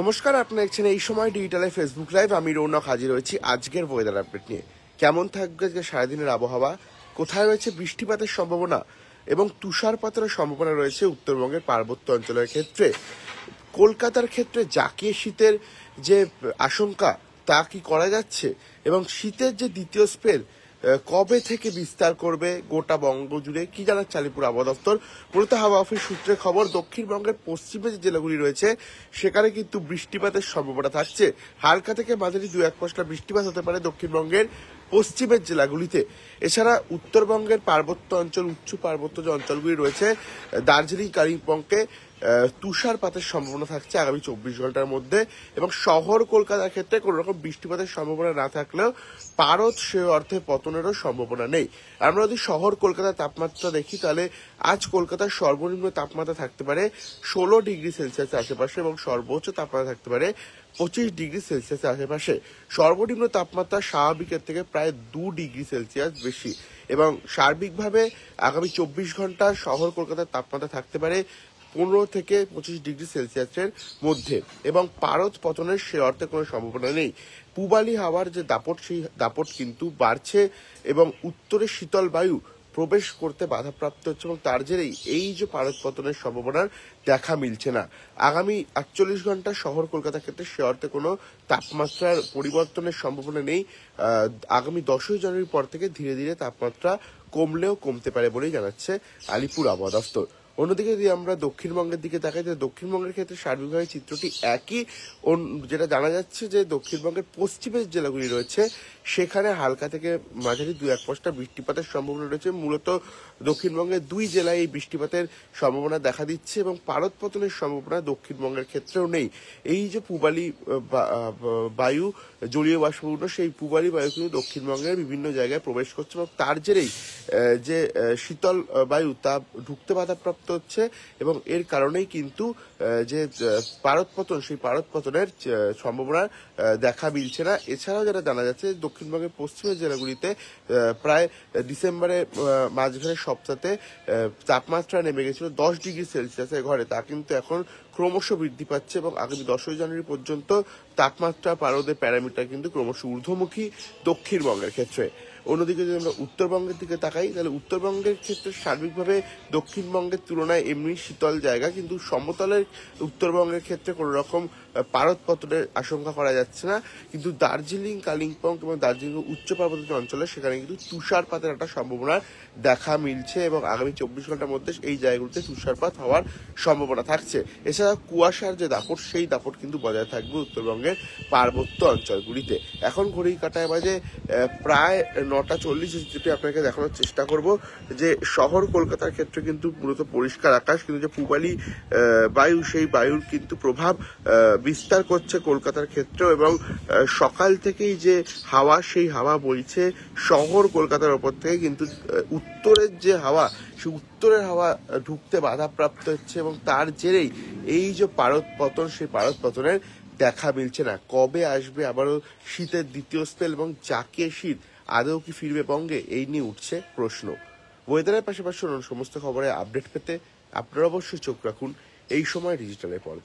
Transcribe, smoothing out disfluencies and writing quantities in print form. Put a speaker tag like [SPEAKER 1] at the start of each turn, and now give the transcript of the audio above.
[SPEAKER 1] নমস্কার, আপনারা দেখছেন এই সময় ডিজিটালে ফেসবুক লাইভ। আমি রৌনক হাজির হয়েছি আজকের ওয়েদার আপডেট নিয়ে। কেমন থাকবে আজকে সারাদিনের আবহাওয়া, কোথায় রয়েছে বৃষ্টিপাতের সম্ভাবনা এবং তুষারপাতের সম্ভাবনা রয়েছে উত্তরবঙ্গের পার্বত্য অঞ্চলের ক্ষেত্রে। কলকাতার ক্ষেত্রে জাঁকিয়ে শীতের যে আশঙ্কা তা কি করা যাচ্ছে এবং শীতের যে দ্বিতীয় স্পেল কবে থেকে বিস্তার করবে গোটা বঙ্গ জুড়ে কি জানাচ্ছে আলিপুর আবহাওয়া দপ্তর। মূলত হাওয়া অফিস সূত্রে খবর, দক্ষিণবঙ্গের পশ্চিমে যে জেলাগুলি রয়েছে সেখানে কিন্তু বৃষ্টিপাতের সম্ভাবনা থাকছে। হালকা থেকে মাঝারি 2-1 পশলা বৃষ্টিপাত হতে পারে দক্ষিণবঙ্গের পশ্চিমের জেলাগুলিতে। এছাড়া উত্তরবঙ্গের পার্বত্য অঞ্চল, উচ্চ পার্বত্য যে অঞ্চলগুলি রয়েছে দার্জিলিং, কালিম্পংকে তুষারপাতের সম্ভাবনা থাকছে আগামী 24 ঘন্টার মধ্যে। এবং শহর কলকাতার ক্ষেত্রে কোনো রকম বৃষ্টিপাতের সম্ভাবনা না থাকলেও পারদ সে অর্থে পতনেরও সম্ভাবনা নেই। আমরা যদি শহর কলকাতার তাপমাত্রা দেখি তাহলে আজ কলকাতার সর্বনিম্ন তাপমাত্রা থাকতে পারে 16 ডিগ্রি সেলসিয়াসের আশেপাশে এবং সর্বোচ্চ তাপমাত্রা থাকতে পারে 25 ডিগ্রি সেলসিয়াসের আশেপাশে। সর্বনিম্ন তাপমাত্রা স্বাভাবিকের থেকে প্রায় 2 ডিগ্রি সেলসিয়াস বেশি। এবং সার্বিকভাবে আগামী 24 ঘন্টা শহর কলকাতার তাপমাত্রা থাকতে পারে 15 থেকে 25 ডিগ্রি সেলসিয়াসের মধ্যে এবং পারদ পতনের সে অর্থে কোনো সম্ভাবনা নেই। পূবালি হাওয়ার যে দাপট, সেই দাপট কিন্তু বাড়ছে এবং উত্তরে শীতল বায়ু প্রবেশ করতে বাধাপ্রাপ্ত হচ্ছে এবং তার জেরেই এই যে পারদ পতনের সম্ভাবনার দেখা মিলছে না। আগামী 48 ঘন্টা শহর কলকাতার ক্ষেত্রে সে অর্থে কোনো তাপমাত্রার পরিবর্তনের সম্ভাবনা নেই। আগামী 10ই জানুয়ারির পর থেকে ধীরে ধীরে তাপমাত্রা কমলেও কমতে পারে বলেই জানাচ্ছে আলিপুর আবহাওয়া দফতর। অন্যদিকে যদি আমরা দক্ষিণবঙ্গের দিকে তাকাই, তাহলে দক্ষিণবঙ্গের ক্ষেত্রে সার্বিকভাবে চিত্রটি একই। যেটা জানা যাচ্ছে যে দক্ষিণবঙ্গের পশ্চিমের জেলাগুলি রয়েছে সেখানে হালকা থেকে মাঝারি 2-1 পশলা বৃষ্টিপাতের সম্ভাবনা রয়েছে। মূলত দক্ষিণবঙ্গের 2 জেলায় এই বৃষ্টিপাতের সম্ভাবনা দেখা দিচ্ছে এবং পারদ পতনের সম্ভাবনা দক্ষিণবঙ্গের ক্ষেত্রেও নেই। এই যে পূবালি বায়ু, জলীয় বাষ্পপূর্ণ সেই পূবালি বায়ু কিন্তু দক্ষিণবঙ্গের বিভিন্ন জায়গায় প্রবেশ করছে এবং তার জেরেই যে শীতল বায়ু তা ঢুকতে বাধাপ্রাপ্ত হচ্ছে এবং এর কারণেই কিন্তু যে পারদ পতন, সেই পারদ পতনের সম্ভাবনা দেখা মিলছে না। এছাড়াও যেটা জানা যাচ্ছে দক্ষিণবঙ্গের পশ্চিমের জেলাগুলিতে প্রায় ডিসেম্বরের মাঝখানে সপ্তাহে তাপমাত্রা নেমে গেছিল 10 ডিগ্রি সেলসিয়াসের ঘরে, তা কিন্তু এখন ক্রমশ বৃদ্ধি পাচ্ছে এবং আগামী 10ই জানুয়ারি পর্যন্ত তাপমাত্রা পারদের প্যারামিটার কিন্তু ক্রমশ ঊর্ধ্বমুখী দক্ষিণবঙ্গের ক্ষেত্রে। অন্যদিকে যদি আমরা উত্তরবঙ্গের দিকে তাকাই তাহলে উত্তরবঙ্গের ক্ষেত্রে সার্বিকভাবে দক্ষিণবঙ্গের তুলনায় এমনি শীতল জায়গা, কিন্তু সমতলের উত্তরবঙ্গের ক্ষেত্রে কোনো রকম পারদ পতনের আশঙ্কা করা যাচ্ছে না। কিন্তু দার্জিলিং, কালিম্পং এবং দার্জিলিং উচ্চ পার্বত্য অঞ্চলে সেখানে কিন্তু তুষারপাতের একটা সম্ভাবনা দেখা মিলছে এবং আগামী 24 ঘন্টার মধ্যে এই জায়গাগুলোতে তুষারপাত হওয়ার সম্ভাবনা থাকছে। এছাড়া কুয়াশার যে দাপট, সেই দাপট কিন্তু বজায় থাকবে উত্তরবঙ্গের পার্বত্য অঞ্চলগুলিতে। এখন ঘড়ির কাঁটায় বাজে প্রায় 9:40। যেটি আপনাকে দেখানোর চেষ্টা করব যে শহর কলকাতার ক্ষেত্রে কিন্তু মূলত পরিষ্কার আকাশ, কিন্তু যে পূবালি বায়ু, সেই বায়ুর কিন্তু প্রভাব বিস্তার করছে কলকাতার ক্ষেত্রেও এবং সকাল থেকেই যে হাওয়া, সেই হাওয়া বইছে শহর কলকাতার ওপর থেকে, কিন্তু উত্তরের যে হাওয়া, সেই উত্তরের হাওয়া ঢুকতে বাধাপ্রাপ্ত হচ্ছে এবং তার জেরেই এই যে পারদ পতন, সেই পারদ পতনের দেখা মিলছে না। কবে আসবে আবারও শীতের দ্বিতীয় স্পেল এবং জাঁকিয়ে শীত আদৌ কি ফিরবে বঙ্গে, এই নিয়ে উঠছে প্রশ্ন। ওয়েদারের পাশাপাশি সমস্ত খবরের আপডেট পেতে আপনারা অবশ্যই চোখ রাখুন এই সময় ডিজিটালের পর্দা।